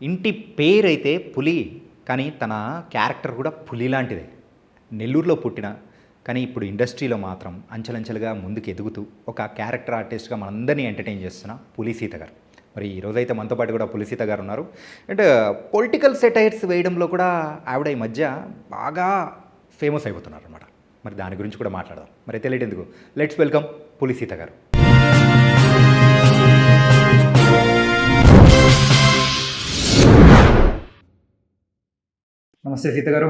ఇంటి పేరైతే పులి, కానీ తన క్యారెక్టర్ కూడా పులి లాంటిదే. నెల్లూరులో పుట్టిన, కానీ ఇప్పుడు ఇండస్ట్రీలో మాత్రం అంచెలంచెలుగా ముందుకు ఎదుగుతూ ఒక క్యారెక్టర్ ఆర్టిస్ట్గా మనందరినీ ఎంటర్టైన్ చేస్తున్న పులి సీత గారు. మరి ఈరోజైతే మనతో పాటు కూడా పులి సీత గారు ఉన్నారు. అండ్ పొలిటికల్ సెటైర్స్ వేయడంలో కూడా ఆవిడ ఈ మధ్య బాగా ఫేమస్ అయిపోతున్నారు అనమాట. మరి దాని గురించి కూడా మాట్లాడదాం. మరి తెలియదు ఎందుకు, లెట్స్ వెల్కమ్ పులి సీత గారు. నమస్తే సీత గారు.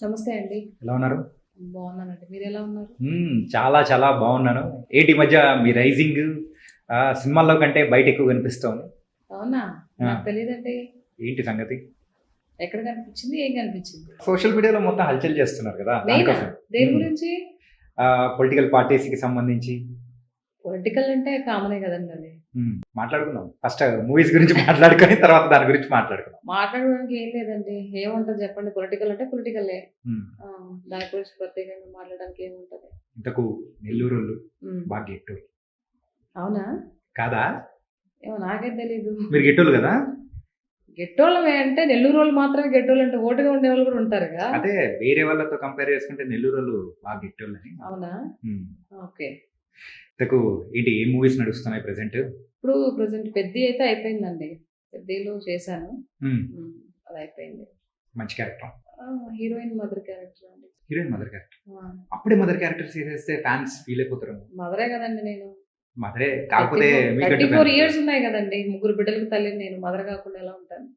నమస్తే అండి. ఎలా ఉన్నారు? బాగున్నానండి. మీరు ఎలా ఉన్నారు? చాలా చాలా బాగున్నాను. ఏంటి ఈ మధ్య మీ రైజింగ్ సినిమాల్లో కంటే బయట ఎక్కువ కనిపిస్తోంది. అవునా? నాకు తెలియదండి. ఏంటి సంగతి? ఎక్కడ కనిపించింది? ఏం కనిపించింది? సోషల్ మీడియాలో మొత్తం హల్చల్ చేస్తున్నారు కదా, దేని గురించి? పొలిటికల్ పార్టీస్కి సంబంధించి. పొలిటికల్ అంటే కామనే కదండి అది. మాట్లాడుకుందాం. ఫస్ట్ మూవీస్ గురించి మాట్లాడుకొని తర్వాత దాని గురించి మాట్లాడుకుందాం. మాట్లాడడానికి ఏం లేదండి. ఏముంటది చెప్పండి? పొలిటికల్ అంటే పొలిటికలే. దాని గురించి ప్రత్యేకంగా మాట్లాడడానికి ఏముంటది? ఇంతకు నెల్లూరు బాగా గెట్టోళ్ళు అవునా? కాదా? ఏమో నాకేం తెలీదు. మీరు గెట్టోళ్ళు కదా? గెట్టోళ్ళమే అంటే నెల్లూరు వాళ్ళు మాత్రమే గెట్టోళ్ళు అంటే ఓటుగా ఉండే వాళ్ళు కూడా ఉంటారుగా. అదే వేరే వాళ్ళతో కంపేర్ చేసుకుంటే నెల్లూరు వాళ్ళు బాగా గెట్టోళ్ళని. అవునా? ఓకే. ఇంతకు ఏంటి ఏ మూవీస్ నడుస్తున్నాయి ప్రెసెంట్? ఇప్పుడు ప్రెసెంట్ పెద్ద అయితే అయిపోయిందండి. పెద్దలో చేశాను. అది అయిపోయింది. మంచి క్యారెక్టర్. హీరోయిన్ మదర్ క్యారెక్టర్ అండి. Heroine mother character. అప్పుడే మదర్ క్యారెక్టర్ చేసేస్తే ఫ్యాన్స్ ఫీల్ అయిపోతారు. మదరే కదండి నేను. మదరే కాకపోతే 34 years ఉన్నాయి కదండి. 3 బిడ్డలకు తల్లి నేను. మదర్ కాకుండా ఎలా ఉంటాను?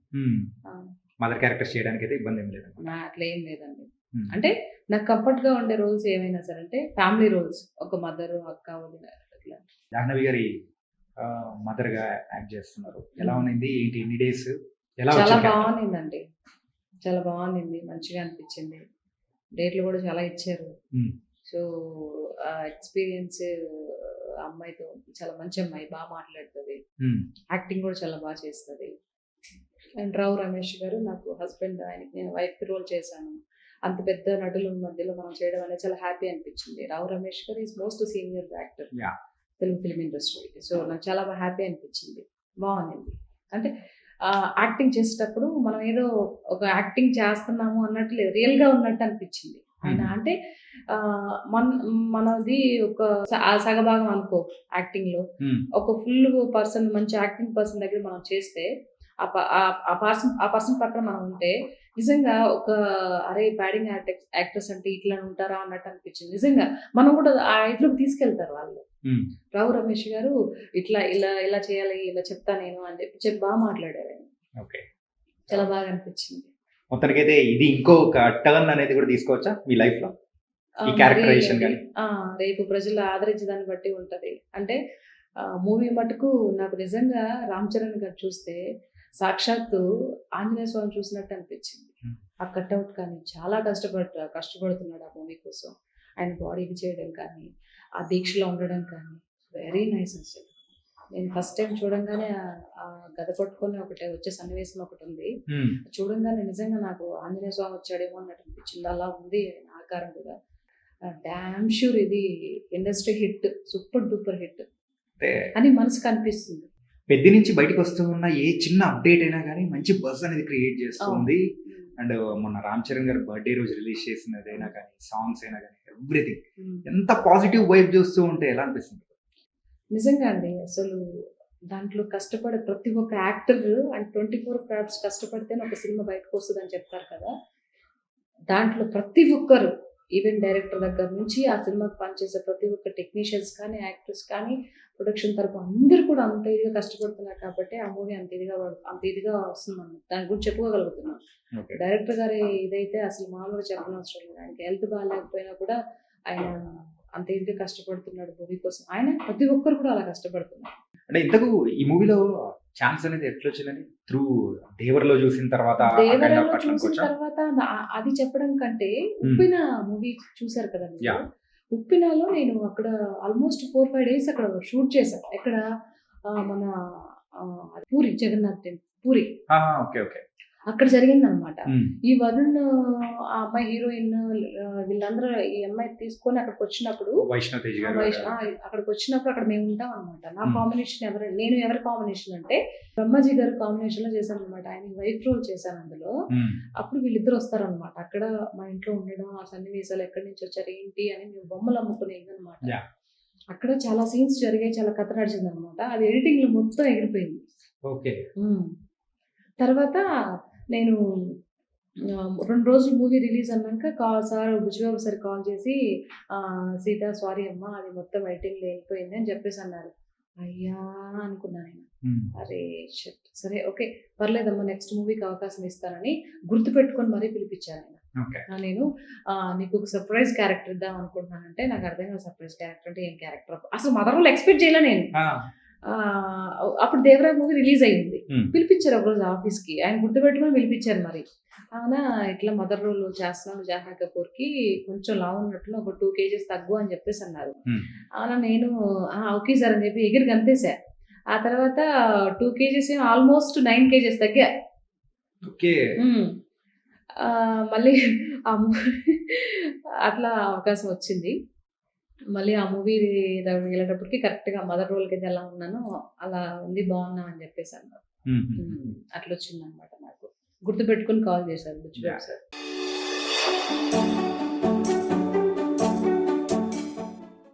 మదర్ క్యారెక్టర్స్ చేయడానికి అయితే ఇబ్బంది ఏం లేదు. అట్లా ఏం లేదండి. అంటే నాకు కంఫర్ట్ గా ఉండే రోల్స్ ఏమైనా సరే అంటే ఫ్యామిలీ రోల్స్, ఒక మదర్, అక్క, వదిన అట్లా. జాహ్నవి గారి మదర్ గా యాక్ట్ చేస్తున్నారు. ఎలా ఉంది? ఏంటి ఎన్ని డేస్? చాలా బాగుందండి. చాలా బాగుంది. మంచిగా అనిపించింది. డేట్లు కూడా చాలా ఇచ్చారు. సో ఎక్స్పీరియన్స్ అమ్మాయితో, చాలా మంచి అమ్మాయి, బాగా మాట్లాడుతుంది. యాక్టింగ్ కూడా చాలా బాగా చేస్తుంది. అండ్ రావు రమేష్ గారు నాకు హస్బెండ్. ఆయనకి నేను వైఫ్ రోల్ చేశాను. అంత పెద్ద నటుల మధ్యలో మనం చేయడం అనేది చాలా హ్యాపీ అనిపించింది. రావు రమేష్ గారు is most senior actor Telugu film industry. So నాకు చాలా బాగా హ్యాపీ అనిపించింది. బాగుంది. అంటే యాక్టింగ్ చేసేటప్పుడు మనం ఏదో ఒక యాక్టింగ్ చేస్తున్నాము అన్నట్టు లేదు, రియల్ గా ఉన్నట్టు అనిపించింది ఆయన. అంటే మనది ఒక సగభాగం అనుకో యాక్టింగ్ లో. ఒక ఫుల్ పర్సన్, మంచి యాక్టింగ్ పర్సన్ దగ్గర మనం చేస్తే ఆ పర్సన్ పక్కన మనం ఉంటే నిజంగా ఒక అరే బ్యాడింగ్ యాక్టర్స్ అంటే ఇట్లా ఉంటారా అన్నట్టు అనిపించింది. నిజంగా మనం కూడా ఆ ఇట్లోకి తీసుకెళ్తారు వాళ్ళు. రావు రమేష్ గారు ఇట్లా ఇలా ఇలా చేయాలి, ఇలా చెప్తా నేను అని చెప్పి బాగా మాట్లాడారు. చాలా బాగా అనిపించింది. మొత్తానికైతే ఇది ఇంకో టర్న్ అనేది కూడా తీసుకోవచ్చా మీ లైఫ్ లో? ఈ క్యారెక్టరైజేషన్ గాని రేపు ప్రజలు ఆదరించే దాన్ని బట్టి ఉంటది. అంటే మూవీ మటుకు నాకు నిజంగా రామ్ చరణ్ గారు చూస్తే సాక్షాత్తు ఆంజనేయ స్వామి చూసినట్టు అనిపించింది. ఆ కట్అవుట్ కానీ చాలా కష్టపడుతున్నాడు ఆ మూవీ కోసం. ఆయన బాడీకి చేయడం కానీ, ఆ దీక్షలో ఉండడం కానీ వెరీ నైస్ అసలు. నేను ఫస్ట్ టైం చూడంగానే ఆ గద పట్టుకొని వచ్చే సన్నివేశం ఒకటి ఉంది. చూడంగానే నిజంగా నాకు ఆంజనేయ స్వామి వచ్చాడేమో అన్నట్టు అనిపించింది. అలా ఉంది ఆకారం కూడా. డామ్ షూర్ ఇది industry hit, super duper hit అని మనసుకు అనిపిస్తుంది. పెద్ద నుంచి బయటకు వస్తూ ఉన్న ఏ చిన్న అప్డేట్ అయినా కానీ మంచి బజ్ అనేది క్రియేట్ చేస్తుంది. అండ్ మొన్న రామ్ చరణ్ గారు బర్త్డే రోజు రిలీజ్ చేసినదైనా కానీ, సాంగ్స్ అయినా కానీ, ఎవ్రీథింగ్ ఎంత పాజిటివ్ వైబ్ చూస్తూ ఉంటే ఎలా అనిపిస్తుంది? నిజంగా అండి. అసలు దాంట్లో కష్టపడే ప్రతి ఒక్క యాక్టర్ అండ్ 24 క్రాఫ్ట్స్ కష్టపడితేనే ఒక సినిమా బయటకు వస్తుంది అని చెప్తారు కదా. దాంట్లో ప్రతి ఒక్కరు, ఈవెన్ డైరెక్టర్ దగ్గర నుంచి ఆ సినిమాకి పనిచేసే ప్రతి ఒక్క టెక్నీషియన్స్ కానీ, యాక్టర్స్ కానీ, ప్రొడక్షన్ తరపు అందరూ కూడా అంత ఇదిగా కష్టపడుతున్నారు కాబట్టి ఆ మూవీ అంత ఇదిగా వస్తుంది. దాని గురించి చెప్పుకోగలుగుతున్నాం. డైరెక్టర్ గారి ఇదైతే అసలు మామూలుగా చెప్పనవసరం లేదు. ఆయనకి హెల్త్ బాగాలేకపోయినా కూడా ఆయన అంత ఇదిగా కష్టపడుతున్నాడు మూవీ కోసం. ఆయన ప్రతి ఒక్కరు కూడా అలా కష్టపడుతున్నారు. అంటే ఇంతకు ఈ మూవీలో ఛాన్స్ అనేది ఎట్లా వచ్చిందని? త్రూ దేవరలో చూసిన తర్వాత అది చెప్పడం కంటే ఉప్పిన మూవీ చూసారు కదండి. ఉప్పినాలో నేను అక్కడ ఆల్మోస్ట్ 4-5 days అక్కడ షూట్ చేశాను. ఎక్కడ మన పూరి జగన్నాథ్ టెంపుల్, పూరి. అక్కడ జరిగిందనమాట. ఈ వరుణ్ ఆ అమ్మాయి హీరోయిన్ వీళ్ళందరూ ఈ అమ్మాయి తీసుకొని అక్కడికి వచ్చినప్పుడు వైష్ణవ్ తేజ్ అక్కడికి వచ్చినప్పుడు అక్కడ మేము ఉంటాం అనమాట. నా Hmm. కాంబినేషన్ నేను ఎవరి కాంబినేషన్ అంటే బ్రహ్మాజీ గారు కాంబినేషన్ లో చేశాను అనమాట. ఆయన వైఫ్ రోల్ చేశాను అందులో. అప్పుడు వీళ్ళిద్దరు వస్తారనమాట. అక్కడ మా ఇంట్లో ఉండడం, ఆ సన్నివేశాలు ఎక్కడి నుంచి వచ్చారు ఏంటి అని మేము బొమ్మలు అమ్ముకునేది అనమాట. Yeah. అక్కడ చాలా సీన్స్ జరిగాయి, చాలా కథ నడిచింది అనమాట. అది ఎడిటింగ్ లో మొత్తం ఎగిరిపోయింది. ఓకే. తర్వాత నేను 2 రోజులు మూవీ రిలీజ్ అన్నాక సార్ బుజ్జిబాబు సార్ కాల్ చేసి సీత సారీ అమ్మా అది మొత్తం ఎడిటింగ్లో వెళ్ళిపోయింది అని చెప్పేసి అన్నారు. అయ్యా అనుకున్నాను నేను. అరే షట్ సరే ఓకే పర్లేదమ్మా నెక్స్ట్ మూవీకి అవకాశం ఇస్తానని గుర్తుపెట్టుకొని మరీ పిలిపించాను ఆయన. నేను నీకు ఒక సర్ప్రైజ్ క్యారెక్టర్ ఇద్దాం అనుకుంటున్నానంటే నాకు అర్థం కాదు సర్ప్రైజ్ క్యారెక్టర్ అంటే ఏం క్యారెక్టర్ అసలు మదర్ రోల్ ఎక్స్పెక్ట్ చేయలే నేను. అప్పుడు దేవరాజ్ మూవీ రిలీజ్ అయ్యింది. పిలిపించారు ఒకరోజు ఆఫీస్కి, ఆయన గుర్తుపెట్టుకొని పిలిపించారు. మరి అవునా ఇట్లా మదర్ రోల్ చేస్తున్నాను జాహ్నవి కపూర్కి, కొంచెం లావు ఉన్నట్లు ఒక 2 kgs తగ్గు అని చెప్పేసి అన్నారు. అవునా నేను ఓకే సార్ అని చెప్పి ఎగిరి గంతేసా. ఆ తర్వాత 2 kgs ఆల్మోస్ట్ 9 kgs తగ్గా. మళ్ళీ అట్లా అవకాశం వచ్చింది. మళ్ళీ ఆ మూవీ వెళ్ళేటప్పటికి కరెక్ట్గా మదర్ రోల్కి అయితే ఎలా ఉన్నానో అలా ఉంది, బాగున్నా అని చెప్పేసి అన్నారు. అట్లా వచ్చింది అనమాట. నాకు గుర్తుపెట్టుకుని కాల్ చేశారు బుజ్జిబాబు సార్.